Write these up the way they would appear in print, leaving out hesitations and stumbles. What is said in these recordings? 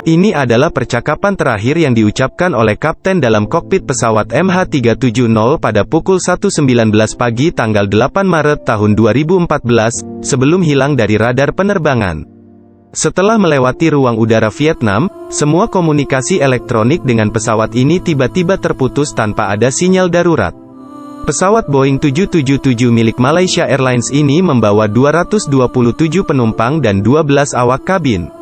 Ini adalah percakapan terakhir yang diucapkan oleh kapten dalam kokpit pesawat MH370 pada pukul 1.19 pagi tanggal 8 Maret tahun 2014, sebelum hilang dari radar penerbangan. Setelah melewati ruang udara Vietnam, semua komunikasi elektronik dengan pesawat ini tiba-tiba terputus tanpa ada sinyal darurat. Pesawat Boeing 777 milik Malaysia Airlines ini membawa 227 penumpang dan 12 awak kabin.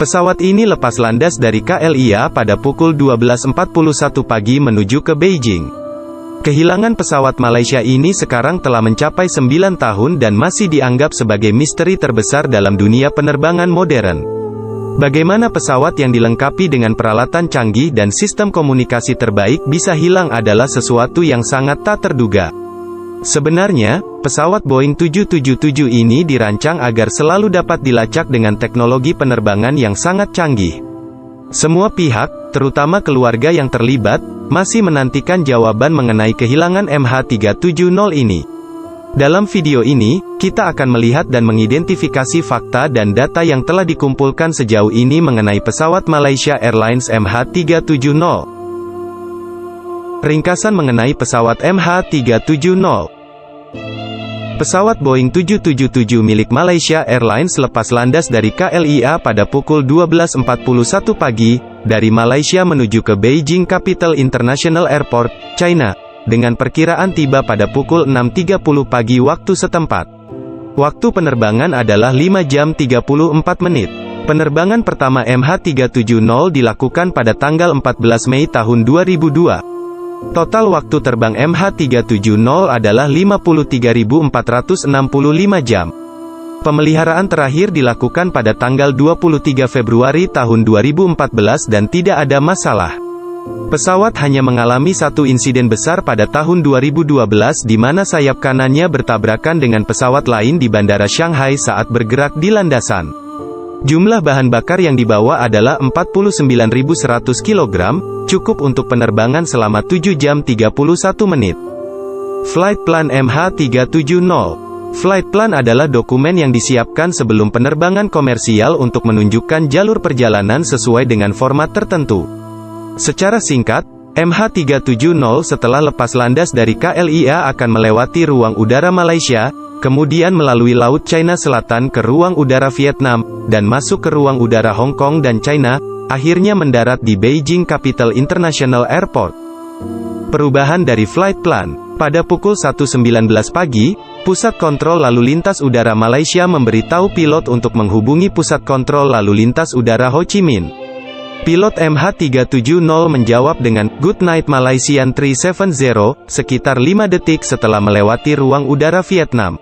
Pesawat ini lepas landas dari KLIA pada pukul 12.41 pagi menuju ke Beijing. Kehilangan pesawat Malaysia ini sekarang telah mencapai 9 tahun dan masih dianggap sebagai misteri terbesar dalam dunia penerbangan modern. Bagaimana pesawat yang dilengkapi dengan peralatan canggih dan sistem komunikasi terbaik bisa hilang adalah sesuatu yang sangat tak terduga. Sebenarnya, pesawat Boeing 777 ini dirancang agar selalu dapat dilacak dengan teknologi penerbangan yang sangat canggih. Semua pihak, terutama keluarga yang terlibat, masih menantikan jawaban mengenai kehilangan MH370 ini. Dalam video ini, kita akan melihat dan mengidentifikasi fakta dan data yang telah dikumpulkan sejauh ini mengenai pesawat Malaysia Airlines MH370. Ringkasan mengenai pesawat MH370. Pesawat Boeing 777 milik Malaysia Airlines lepas landas dari KLIA pada pukul 12.41 pagi, dari Malaysia menuju ke Beijing Capital International Airport, China, dengan perkiraan tiba pada pukul 6.30 pagi waktu setempat. Waktu penerbangan adalah 5 jam 34 menit. Penerbangan pertama MH370 dilakukan pada tanggal 14 Mei tahun 2002. Total waktu terbang MH370 adalah 53.465 jam. Pemeliharaan terakhir dilakukan pada tanggal 23 Februari tahun 2014 dan tidak ada masalah. Pesawat hanya mengalami satu insiden besar pada tahun 2012 di mana sayap kanannya bertabrakan dengan pesawat lain di Bandara Shanghai saat bergerak di landasan. Jumlah bahan bakar yang dibawa adalah 49.100 kg, cukup untuk penerbangan selama 7 jam 31 menit. Flight Plan MH370. Flight Plan adalah dokumen yang disiapkan sebelum penerbangan komersial untuk menunjukkan jalur perjalanan sesuai dengan format tertentu. Secara singkat, MH370 setelah lepas landas dari KLIA akan melewati ruang udara Malaysia, kemudian melalui Laut China Selatan ke ruang udara Vietnam, dan masuk ke ruang udara Hong Kong dan China, akhirnya mendarat di Beijing Capital International Airport. Perubahan dari Flight Plan. Pada pukul 1.19 pagi, Pusat Kontrol Lalu Lintas Udara Malaysia memberitahu pilot untuk menghubungi Pusat Kontrol Lalu Lintas Udara Ho Chi Minh. Pilot MH370 menjawab dengan, "Good night Malaysian 370, sekitar 5 detik setelah melewati ruang udara Vietnam.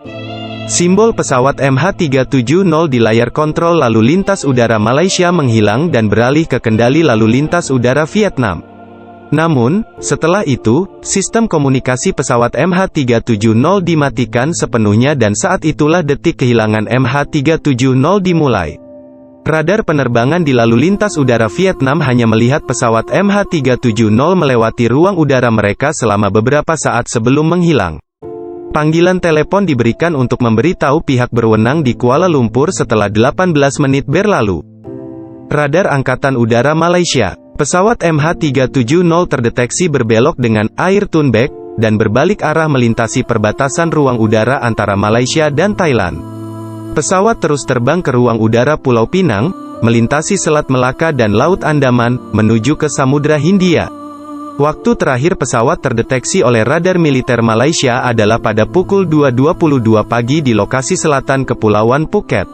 Simbol pesawat MH370 di layar kontrol lalu lintas udara Malaysia menghilang dan beralih ke kendali lalu lintas udara Vietnam. Namun, setelah itu, sistem komunikasi pesawat MH370 dimatikan sepenuhnya dan saat itulah detik kehilangan MH370 dimulai. Radar penerbangan di lalu lintas udara Vietnam hanya melihat pesawat MH370 melewati ruang udara mereka selama beberapa saat sebelum menghilang. Panggilan telepon diberikan untuk memberitahu pihak berwenang di Kuala Lumpur setelah 18 menit berlalu. Radar Angkatan Udara Malaysia. Pesawat MH370 terdeteksi berbelok dengan air tunback dan berbalik arah melintasi perbatasan ruang udara antara Malaysia dan Thailand. Pesawat terus terbang ke ruang udara Pulau Pinang, melintasi Selat Melaka dan Laut Andaman, menuju ke Samudra Hindia. Waktu terakhir pesawat terdeteksi oleh radar militer Malaysia adalah pada pukul 2.22 pagi di lokasi selatan Kepulauan Phuket.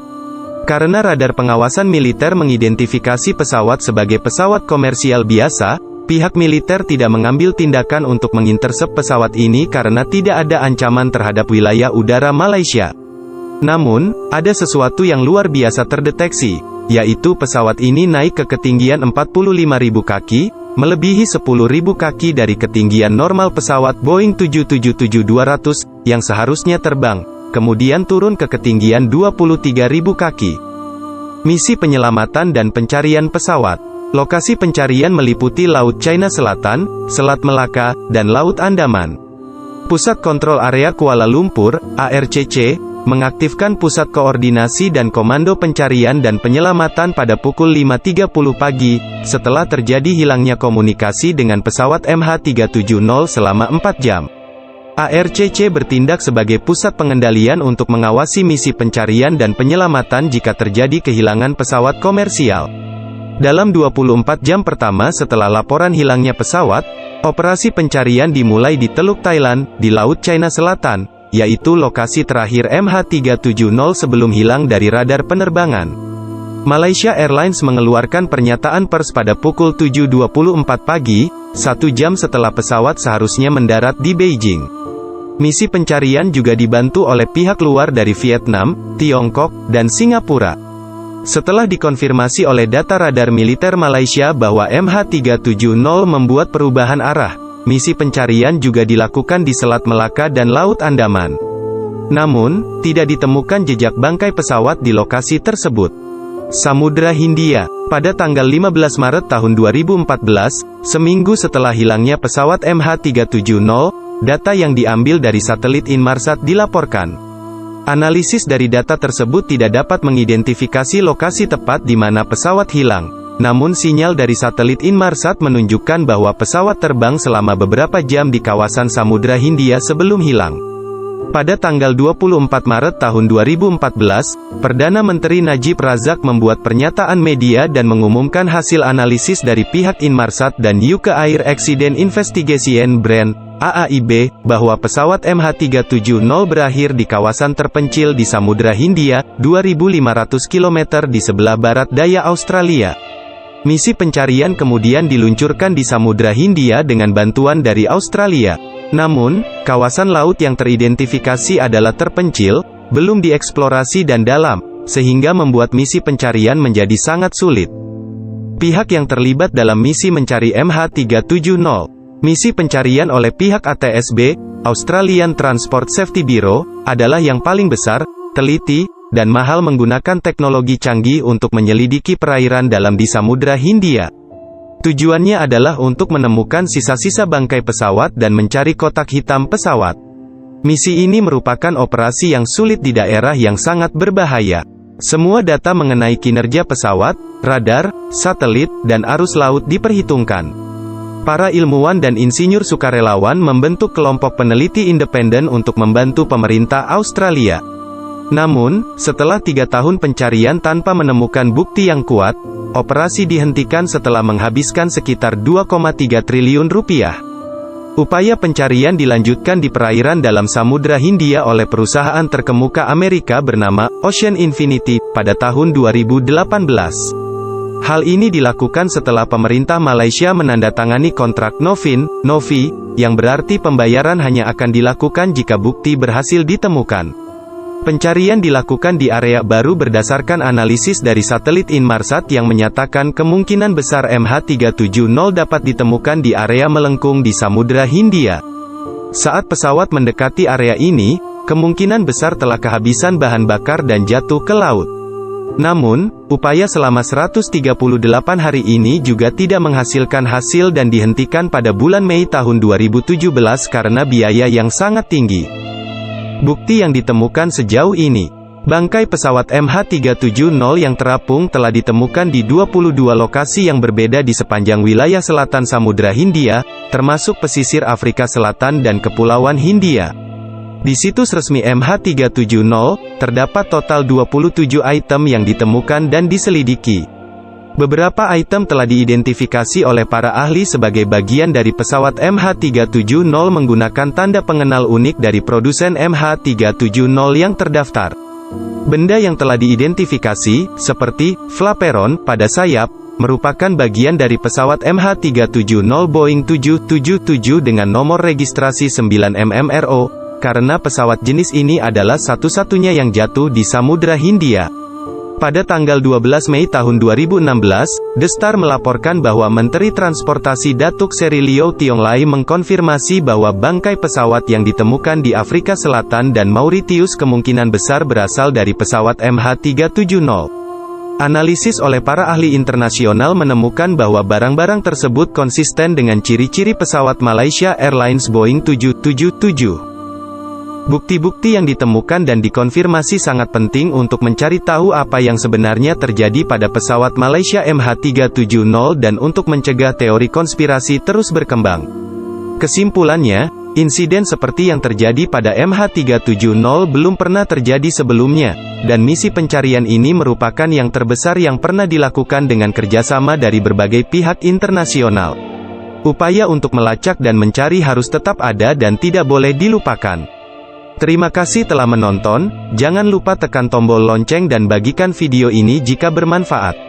Karena radar pengawasan militer mengidentifikasi pesawat sebagai pesawat komersial biasa, pihak militer tidak mengambil tindakan untuk mengintersep pesawat ini karena tidak ada ancaman terhadap wilayah udara Malaysia. Namun, ada sesuatu yang luar biasa terdeteksi, yaitu pesawat ini naik ke ketinggian 45.000 kaki, melebihi 10.000 kaki dari ketinggian normal pesawat Boeing 777-200, yang seharusnya terbang, kemudian turun ke ketinggian 23.000 kaki. Misi penyelamatan dan pencarian pesawat. Lokasi pencarian meliputi Laut China Selatan, Selat Melaka, dan Laut Andaman. Pusat Kontrol Area Kuala Lumpur, ARCC, mengaktifkan pusat koordinasi dan komando pencarian dan penyelamatan pada pukul 5.30 pagi, setelah terjadi hilangnya komunikasi dengan pesawat MH370 selama 4 jam. ARCC bertindak sebagai pusat pengendalian untuk mengawasi misi pencarian dan penyelamatan jika terjadi kehilangan pesawat komersial. Dalam 24 jam pertama setelah laporan hilangnya pesawat, operasi pencarian dimulai di Teluk Thailand, di Laut China Selatan, yaitu lokasi terakhir MH370 sebelum hilang dari radar penerbangan. Malaysia Airlines mengeluarkan pernyataan pers pada pukul 7.24 pagi, 1 jam setelah pesawat seharusnya mendarat di Beijing. Misi pencarian juga dibantu oleh pihak luar dari Vietnam, Tiongkok, dan Singapura. Setelah dikonfirmasi oleh data radar militer Malaysia bahwa MH370 membuat perubahan arah, misi pencarian juga dilakukan di Selat Melaka dan Laut Andaman. Namun, tidak ditemukan jejak bangkai pesawat di lokasi tersebut. Samudra Hindia. Pada tanggal 15 Maret tahun 2014, seminggu setelah hilangnya pesawat MH370, data yang diambil dari satelit Inmarsat dilaporkan. Analisis dari data tersebut tidak dapat mengidentifikasi lokasi tepat di mana pesawat hilang. Namun sinyal dari satelit Inmarsat menunjukkan bahwa pesawat terbang selama beberapa jam di kawasan Samudra Hindia sebelum hilang. Pada tanggal 24 Maret tahun 2014, Perdana Menteri Najib Razak membuat pernyataan media dan mengumumkan hasil analisis dari pihak Inmarsat dan UK Air Accident Investigation Branch, AAIB, bahwa pesawat MH370 berakhir di kawasan terpencil di Samudra Hindia, 2.500 km di sebelah barat daya Australia. Misi pencarian kemudian diluncurkan di Samudra Hindia dengan bantuan dari Australia. Namun, kawasan laut yang teridentifikasi adalah terpencil, belum dieksplorasi dan dalam, sehingga membuat misi pencarian menjadi sangat sulit. Pihak yang terlibat dalam misi mencari MH370. Misi pencarian oleh pihak ATSB, Australian Transport Safety Bureau, adalah yang paling besar, teliti, dan mahal menggunakan teknologi canggih untuk menyelidiki perairan dalam di Samudra Hindia. Tujuannya adalah untuk menemukan sisa-sisa bangkai pesawat dan mencari kotak hitam pesawat. Misi ini merupakan operasi yang sulit di daerah yang sangat berbahaya. Semua data mengenai kinerja pesawat, radar, satelit, dan arus laut diperhitungkan. Para ilmuwan dan insinyur sukarelawan membentuk kelompok peneliti independen untuk membantu pemerintah Australia. Namun, setelah 3 tahun pencarian tanpa menemukan bukti yang kuat, operasi dihentikan setelah menghabiskan sekitar 2,3 triliun rupiah. Upaya pencarian dilanjutkan di perairan dalam Samudra Hindia oleh perusahaan terkemuka Amerika bernama Ocean Infinity pada tahun 2018. Hal ini dilakukan setelah pemerintah Malaysia menandatangani kontrak Novi, yang berarti pembayaran hanya akan dilakukan jika bukti berhasil ditemukan. Pencarian dilakukan di area baru berdasarkan analisis dari satelit Inmarsat yang menyatakan kemungkinan besar MH370 dapat ditemukan di area melengkung di Samudra Hindia. Saat pesawat mendekati area ini, kemungkinan besar telah kehabisan bahan bakar dan jatuh ke laut. Namun, upaya selama 138 hari ini juga tidak menghasilkan hasil dan dihentikan pada bulan Mei tahun 2017 karena biaya yang sangat tinggi. Bukti yang ditemukan sejauh ini, bangkai pesawat MH370 yang terapung telah ditemukan di 22 lokasi yang berbeda di sepanjang wilayah selatan Samudra Hindia, termasuk pesisir Afrika Selatan dan Kepulauan Hindia. Di situs resmi MH370, terdapat total 27 item yang ditemukan dan diselidiki. Beberapa item telah diidentifikasi oleh para ahli sebagai bagian dari pesawat MH370 menggunakan tanda pengenal unik dari produsen MH370 yang terdaftar. Benda yang telah diidentifikasi, seperti flaperon pada sayap, merupakan bagian dari pesawat MH370 Boeing 777 dengan nomor registrasi 9MMRO, karena pesawat jenis ini adalah satu-satunya yang jatuh di Samudra Hindia. Pada tanggal 12 Mei tahun 2016, The Star melaporkan bahwa Menteri Transportasi Datuk Seri Leow Tiong Lai mengkonfirmasi bahwa bangkai pesawat yang ditemukan di Afrika Selatan dan Mauritius kemungkinan besar berasal dari pesawat MH370. Analisis oleh para ahli internasional menemukan bahwa barang-barang tersebut konsisten dengan ciri-ciri pesawat Malaysia Airlines Boeing 777. Bukti-bukti yang ditemukan dan dikonfirmasi sangat penting untuk mencari tahu apa yang sebenarnya terjadi pada pesawat Malaysia MH370 dan untuk mencegah teori konspirasi terus berkembang. Kesimpulannya, insiden seperti yang terjadi pada MH370 belum pernah terjadi sebelumnya, dan misi pencarian ini merupakan yang terbesar yang pernah dilakukan dengan kerjasama dari berbagai pihak internasional. Upaya untuk melacak dan mencari harus tetap ada dan tidak boleh dilupakan. Terima kasih telah menonton, jangan lupa tekan tombol lonceng dan bagikan video ini jika bermanfaat.